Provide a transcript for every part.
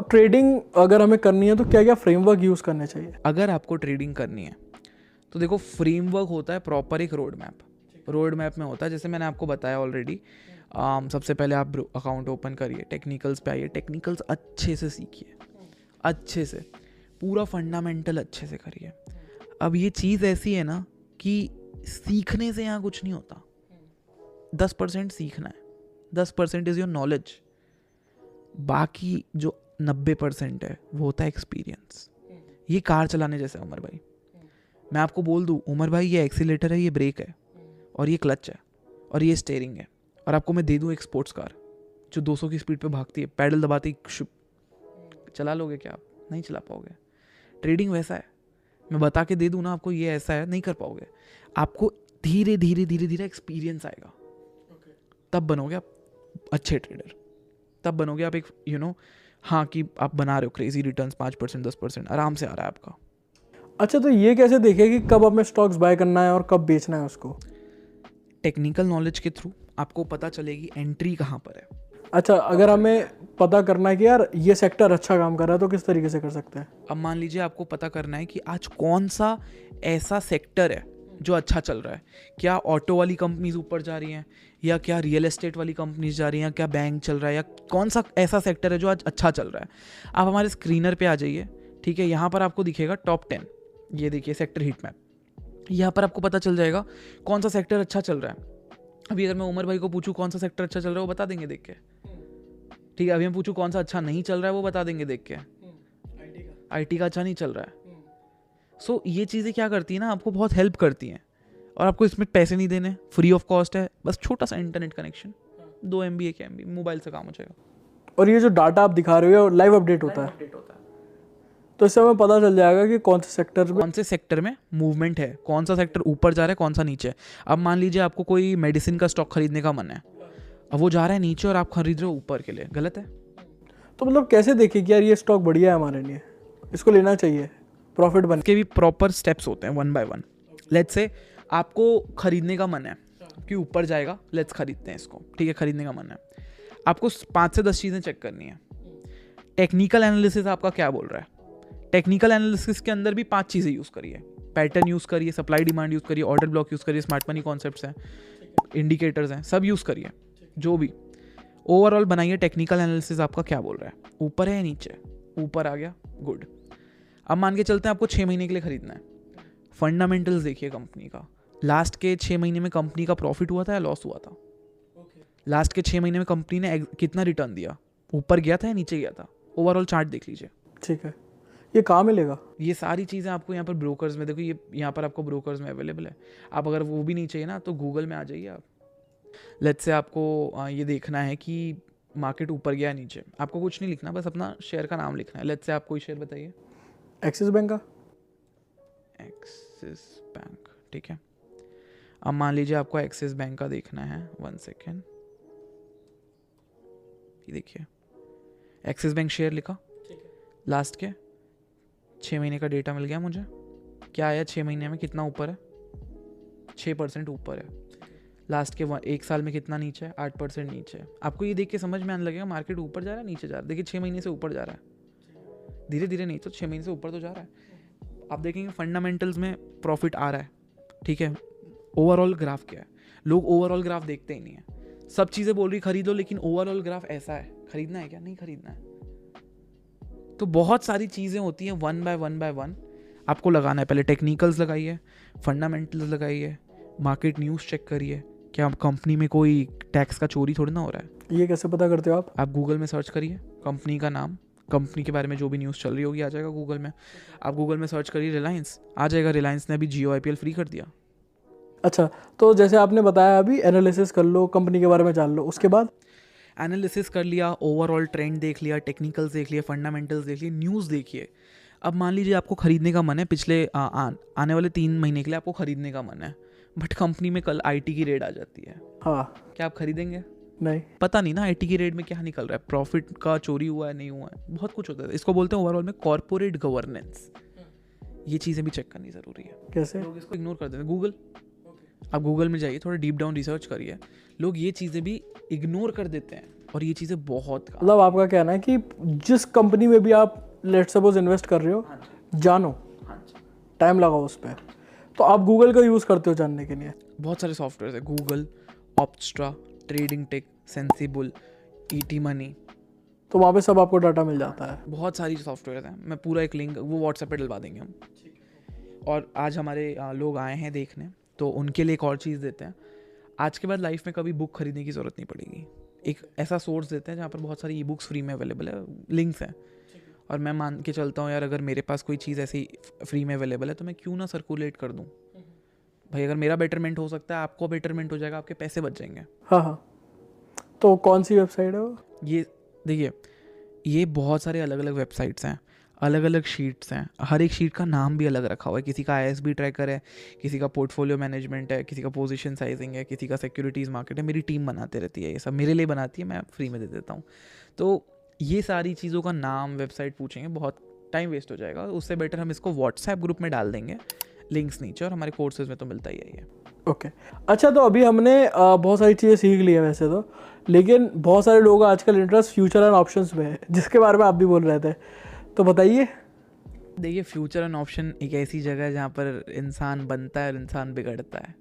Trading अगर हमें करनी है तो क्या क्या फ्रेमवर्क यूज़ करने चाहिए? अगर आपको ट्रेडिंग करनी है तो देखो, फ्रेमवर्क होता है प्रॉपर एक रोड मैप। रोड मैप में होता है, जैसे मैंने आपको बताया ऑलरेडी, सबसे पहले आप अकाउंट ओपन करिए, टेक्निकल्स पे आइए, टेक्निकल्स अच्छे से सीखिए, अच्छे से पूरा फंडामेंटल अच्छे से करिए। अब ये चीज़ ऐसी है ना कि सीखने से यहाँ कुछ नहीं होता। 10% सीखना है, 10% इज़ योर नॉलेज, बाकी जो 90% है वो होता है एक्सपीरियंस। ये कार चलाने जैसा है उमर भाई। मैं आपको बोल दूँ उमर भाई ये एक्सीलेटर है, ये ब्रेक है, और ये क्लच है, और ये स्टीयरिंग है, और आपको मैं दे दूँ एक स्पोर्ट्स कार जो 200 की स्पीड पे भागती है, पैडल दबाती शुप, चला लोगे क्या आप? नहीं चला पाओगे। ट्रेडिंग वैसा है, मैं बता के दे दूँ ना आपको ये ऐसा है, नहीं कर पाओगे। आपको धीरे धीरे धीरे धीरे एक्सपीरियंस आएगा, तब बनोगे आप अच्छे ट्रेडर, तब बनोगे आप एक हाँ कि आप बना रहे हो क्रेजी रिटर्न्स, 5% 10% आराम से आ रहा है आपका। अच्छा, तो ये कैसे देखे कि कब हमें स्टॉक्स बाय करना है और कब बेचना है उसको? टेक्निकल नॉलेज के थ्रू आपको पता चलेगी एंट्री कहाँ पर है। अच्छा, अगर हमें पता करना है कि यार ये सेक्टर अच्छा काम कर रहा है तो किस तरीके से कर सकते हैं? अब मान लीजिए आपको पता करना है कि आज कौन सा ऐसा सेक्टर है जो अच्छा चल रहा है। क्या ऑटो वाली कंपनीज ऊपर जा रही हैं, या क्या रियल एस्टेट वाली कंपनीज जा रही हैं, या क्या बैंक चल रहा है, या कौन सा ऐसा सेक्टर है जो आज अच्छा चल रहा है। आप हमारे स्क्रीनर पे आ जाइए, ठीक है, यहाँ पर आपको दिखेगा टॉप 10, ये देखिए सेक्टर हीट मैप। यहाँ पर आपको पता चल जाएगा कौन सा सेक्टर अच्छा चल रहा है। अभी अगर मैं उमर भाई को पूछूं कौन सा सेक्टर अच्छा चल रहा है, वो बता देंगे देख के, ठीक है। अभी मैं पूछूं कौन सा अच्छा नहीं चल रहा है, वो बता देंगे देख के, आईटी का अच्छा नहीं चल रहा है। सो ये चीज़ें क्या करती है ना, आपको बहुत हेल्प करती हैं, और आपको इसमें पैसे नहीं देने, फ्री ऑफ कॉस्ट है, बस छोटा सा internet connection, 2 MB 1 MB mobile से काम हो जाएगा। और ये जो डाटा आप दिखा रहे हो लाइव अपडेट होता है, तो इससे हमें पता चल जाएगा कि कौन से सेक्टर में मूवमेंट है, कौन सा सेक्टर ऊपर जा रहा है, कौन सा नीचे। अब मान लीजिए आपको कोई मेडिसिन का स्टॉक खरीदने का मन है, अब वो जा रहा है नीचे और आप खरीद रहे हो ऊपर के लिए, गलत है। तो मतलब कैसे देखें कि यार ये स्टॉक बढ़िया है हमारे लिए, इसको लेना चाहिए प्रॉफिट बन के भी प्रॉपर स्टेप्स होते हैं, 1 by 1। लेट्स से आपको खरीदने का मन है कि ऊपर जाएगा, लेट्स खरीदते हैं इसको, ठीक है, खरीदने का मन है। आपको 5 से 10 चीज़ें चेक करनी है। टेक्निकल एनालिसिस आपका क्या बोल रहा है, टेक्निकल एनालिसिस के अंदर भी 5 चीज़ें यूज़ करिए। पैटर्न यूज़ करिए, सप्लाई डिमांड यूज़ करिए, ऑर्डर ब्लॉक यूज़ करिए, स्मार्ट मनी कॉन्सेप्ट्स हैं, इंडिकेटर्स हैं, सब यूज़ करिए। जो भी ओवरऑल बनाइए टेक्निकल एनालिसिस आपका क्या बोल रहा है, ऊपर है या नीचे, ऊपर आ गया, गुड। अब मान के चलते हैं आपको 6 महीने के लिए खरीदना है। फंडामेंटल्स देखिए कंपनी का, लास्ट के 6 महीने में कंपनी का प्रॉफिट हुआ था या लॉस हुआ था। लास्ट के 6 महीने में कंपनी ने कितना रिटर्न दिया, ऊपर गया था या नीचे गया था, ओवरऑल चार्ट देख लीजिए। ठीक है, ये कहाँ मिलेगा? ये सारी चीज़ें आपको यहाँ पर ब्रोकर्स में, देखो ये यहाँ पर आपको ब्रोकर्स में अवेलेबल है। आप अगर वो भी नहीं चाहिए ना तो गूगल में आ जाइए आप। लेट्स से आपको ये देखना है कि मार्केट ऊपर गया नीचे, आपको कुछ नहीं लिखना, बस अपना शेयर का नाम लिखना है। लेट्स से आप कोई शेयर बताइए। एक्सिस बैंक का। एक्सिस बैंक, ठीक है। अब मान लीजिए आपको एक्सिस बैंक का देखना है, 1 सेकेंड, ये देखिए एक्सिस बैंक शेयर लिखा, लास्ट के 6 महीने का डेटा मिल गया मुझे। क्या आया 6 महीने में, कितना ऊपर है, 6% ऊपर है। लास्ट के 1 साल में कितना नीचे है, 8% नीचे है। आपको ये देख के समझ में आने लगेगा मार्केट ऊपर जा रहा है नीचे जा रहा है। देखिए 6 महीने से ऊपर जा रहा है, धीरे धीरे नहीं तो 6 महीने से ऊपर तो जा रहा है। आप देखेंगे फंडामेंटल्स में प्रॉफिट आ रहा है, ठीक है। ओवरऑल ग्राफ क्या है, लोग ओवरऑल ग्राफ देखते ही नहीं है। सब चीज़ें बोल रही खरीद लो, लेकिन ओवरऑल ग्राफ ऐसा है, खरीदना है क्या, नहीं खरीदना है। तो बहुत सारी चीज़ें होती हैं, 1 by 1 आपको लगाना है। पहले टेक्निकल्स लगाइए, फंडामेंटल्स लगाइए, मार्केट न्यूज़ चेक करिए, क्या कंपनी में कोई टैक्स का चोरी थोड़ी ना हो रहा है। ये कैसे पता करते हो आप गूगल में सर्च करिए, कंपनी का नाम, कंपनी के बारे में जो भी न्यूज़ चल रही होगी आ जाएगा गूगल में। आप गूगल में सर्च करिए रिलायंस, आ जाएगा। रिलायंस ने अभी जियो IPL फ्री कर दिया। अच्छा, तो जैसे आपने बताया अभी एनालिसिस कर लो, कंपनी के बारे में जान लो, उसके बाद एनालिसिस कर लिया, ओवरऑल ट्रेंड देख लिया, टेक्निकल्स देख लिया, फंडामेंटल्स देख लिए, न्यूज़ देखिए। अब मान लीजिए आपको खरीदने का मन है, पिछले आने वाले 3 महीने के लिए आपको खरीदने का मन है, बट कंपनी में कल IT की रेड आ जाती है, हाँ, क्या आप खरीदेंगे? नहीं, पता नहीं ना IT की रेड में क्या निकल रहा है, प्रॉफिट का चोरी हुआ है नहीं हुआ है, बहुत कुछ होता है। इसको बोलते हैं ओवरऑल में कॉर्पोरेट गवर्नेंस। ये चीज़ें भी चेक करनी ज़रूरी है। कैसे? लोग इसको इग्नोर कर देते हैं। गूगल, आप गूगल में जाइए, थोड़ा डीप डाउन रिसर्च करिए। लोग ये चीज़ें भी इग्नोर कर देते हैं, और ये चीज़ें बहुत काम। मतलब आपका कहना है कि जिस कंपनी में भी आप लेट्स सपोज इन्वेस्ट कर रहे हो, जानो, टाइम लगाओ उस पर। तो आप गूगल का यूज़ करते हो जानने के लिए? बहुत सारे सॉफ्टवेयर है, Google, Opstra, trading tech, Sensibull, ET Money, तो वहाँ पे सब आपको डाटा मिल जाता है? बहुत सारी सॉफ्टवेयर हैं। मैं पूरा एक लिंक वो व्हाट्सएप पे डलवा देंगे हम। और आज हमारे लोग आए हैं देखने, तो उनके लिए एक और चीज़ देते हैं। आज के बाद लाइफ में कभी बुक खरीदने की ज़रूरत नहीं पड़ेगी। एक ऐसा सोर्स देते हैं जहाँ पर बहुत सारी ई बुक्स फ्री में अवेलेबल है, लिंक्स हैं। और मैं मान के चलता हूँ यार, अगर मेरे पास कोई चीज़ ऐसी फ्री में अवेलेबल है तो मैं क्यों ना सर्कुलेट कर दूँ भाई। अगर मेरा बेटरमेंट हो सकता है, आपको बेटरमेंट हो जाएगा, आपके पैसे बच जाएंगे। हाँ हाँ। तो कौन सी वेबसाइट है वो? ये देखिए, ये बहुत सारे अलग अलग वेबसाइट्स हैं, अलग अलग शीट्स हैं, हर एक शीट का नाम भी अलग रखा हुआ है। किसी का ISB ट्रैकर है, किसी का पोर्टफोलियो मैनेजमेंट है, किसी का पोजीशन साइजिंग है, किसी का सिक्योरिटीज़ मार्केट है। मेरी टीम बनाते रहती है, ये सब मेरे लिए बनाती है, मैं फ्री में दे देता हूँ। तो ये सारी चीज़ों का नाम, वेबसाइट पूछेंगे, बहुत टाइम वेस्ट हो जाएगा। उससे बेटर हम इसको व्हाट्सएप ग्रुप में डाल देंगे, लिंक्स नीचे, और हमारे कोर्सेज में तो मिलता ही है ये। ओके अच्छा, तो अभी हमने बहुत सारी चीज़ें सीख ली है वैसे तो, लेकिन बहुत सारे लोग आजकल इंटरेस्ट फ्यूचर एंड ऑप्शंस में है, जिसके बारे में आप भी बोल रहे थे, तो बताइए। देखिए, फ्यूचर एंड ऑप्शन एक ऐसी जगह है जहाँ पर इंसान बनता है और इंसान बिगड़ता है।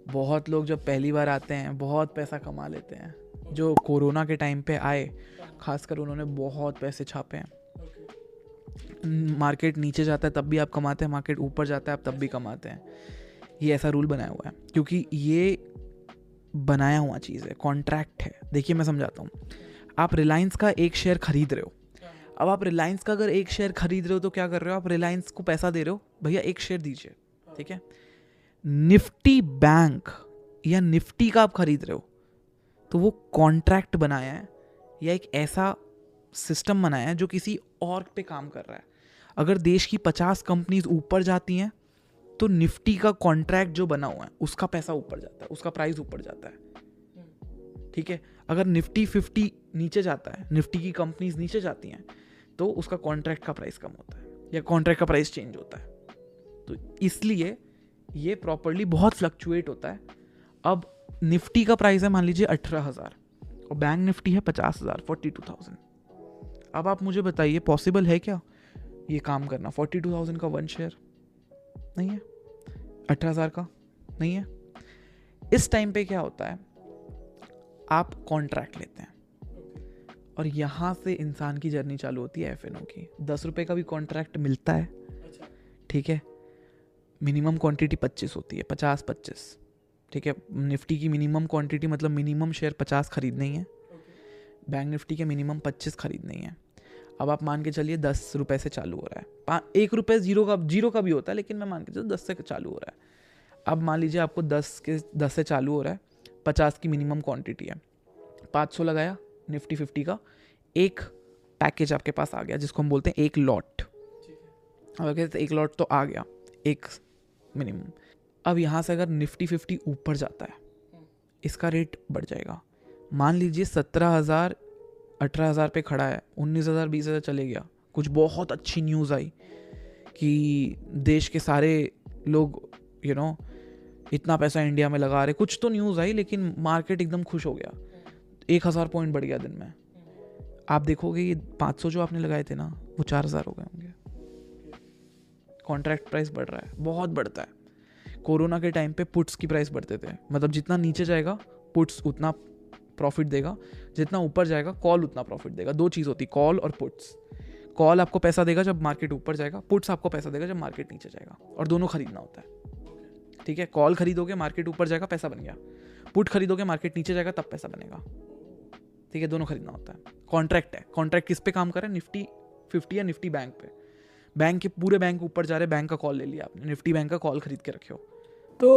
बहुत लोग जब पहली बार आते हैं बहुत पैसा कमा लेते हैं। जो कोरोना के टाइम पे आए, खासकर उन्होंने बहुत पैसे छापे हैं। मार्केट नीचे जाता है तब भी आप कमाते हैं, मार्केट ऊपर जाता है आप तब भी कमाते हैं। ये ऐसा रूल बनाया हुआ है, क्योंकि ये बनाया हुआ चीज़ है, कॉन्ट्रैक्ट है। देखिए मैं समझाता हूँ। आप रिलायंस का एक शेयर खरीद रहे हो। अब आप रिलायंस का अगर एक शेयर खरीद रहे हो तो क्या कर रहे हो, आप रिलायंस को पैसा दे रहे हो, भैया एक शेयर दीजिए, ठीक है। निफ्टी बैंक या निफ्टी का आप खरीद रहे हो तो वो कॉन्ट्रैक्ट बनाया है, या एक ऐसा सिस्टम बनाया है जो किसी और पे काम कर रहा है। अगर देश की 50 कंपनीज ऊपर जाती हैं तो निफ्टी का कॉन्ट्रैक्ट जो बना हुआ है उसका पैसा ऊपर जाता है, उसका प्राइस ऊपर जाता है, ठीक है। अगर निफ्टी 50 नीचे जाता है, निफ्टी की कंपनीज नीचे जाती हैं, तो उसका कॉन्ट्रैक्ट का प्राइस कम होता है या कॉन्ट्रैक्ट का प्राइस चेंज होता है। तो इसलिए ये प्रॉपर्ली बहुत फ्लक्चुएट होता है। अब निफ्टी का प्राइस है मान लीजिए 18,000 और बैंक निफ्टी है 50,000, 42,000। अब आप मुझे बताइए, पॉसिबल है क्या ये काम करना? 42,000 का वन शेयर नहीं है, 18,000 का नहीं है। इस टाइम पे क्या होता है, आप कॉन्ट्रैक्ट लेते हैं और यहाँ से इंसान की जर्नी चालू होती है FNO की। 10 रुपये का भी कॉन्ट्रैक्ट मिलता है, ठीक है। मिनिमम क्वांटिटी 25 होती है, 50-25, ठीक है। निफ्टी की मिनिमम क्वांटिटी मतलब मिनिमम शेयर 50 खरीदने ही है, बैंक निफ्टी के मिनिमम 25 खरीदने ही है। अब आप मान के चलिए 10 रुपये से चालू हो रहा है, 1 रुपये जीरो का भी होता है, लेकिन मैं मान के चलूँ 10 से चालू हो रहा है। अब मान लीजिए आपको 10 से चालू हो रहा है, 50 की मिनिमम क्वांटिटी है, 500 लगाया निफ्टी 50 का, एक पैकेज आपके पास आ गया जिसको हम बोलते हैं एक लॉट। अब एक लॉट तो आ गया, एक मिनिमम। अब यहाँ से अगर निफ्टी 50 ऊपर जाता है, इसका रेट बढ़ जाएगा। मान लीजिए 17,000 18,000 पे खड़ा है, 19,000 20,000 चले गया। कुछ बहुत अच्छी न्यूज़ आई कि देश के सारे लोग इतना पैसा इंडिया में लगा रहे, कुछ तो न्यूज़ आई, लेकिन मार्केट एकदम खुश हो गया, 1,000 पॉइंट बढ़ गया दिन में। आप देखोगे ये 500 जो आपने लगाए थे ना, वो 4,000 हो गए होंगे। कॉन्ट्रैक्ट प्राइस बढ़ रहा है, बहुत बढ़ता है। कोरोना के टाइम पे पुट्स की प्राइस बढ़ते थे, मतलब जितना नीचे जाएगा पुट्स उतना प्रॉफिट देगा, जितना ऊपर जाएगा कॉल उतना प्रॉफिट देगा। दो चीज़ होती, कॉल और पुट्स। कॉल आपको पैसा देगा जब मार्केट ऊपर जाएगा, पुट्स आपको पैसा देगा जब मार्केट नीचे जाएगा, और दोनों खरीदना होता है, ठीक है। कॉल खरीदोगे मार्केट ऊपर जाएगा, पैसा बन गया। पुट खरीदोगे मार्केट नीचे जाएगा, तब पैसा बनेगा, ठीक है। दोनों खरीदना होता है। कॉन्ट्रैक्ट है, कॉन्ट्रैक्ट किस पे काम कर रहा है? निफ्टी 50 या निफ्टी बैंक पे। बैंक के पूरे बैंक ऊपर जा रहे हैं, बैंक का कॉल ले लिया आपने, निफ्टी बैंक का कॉल खरीद के रखे हो। तो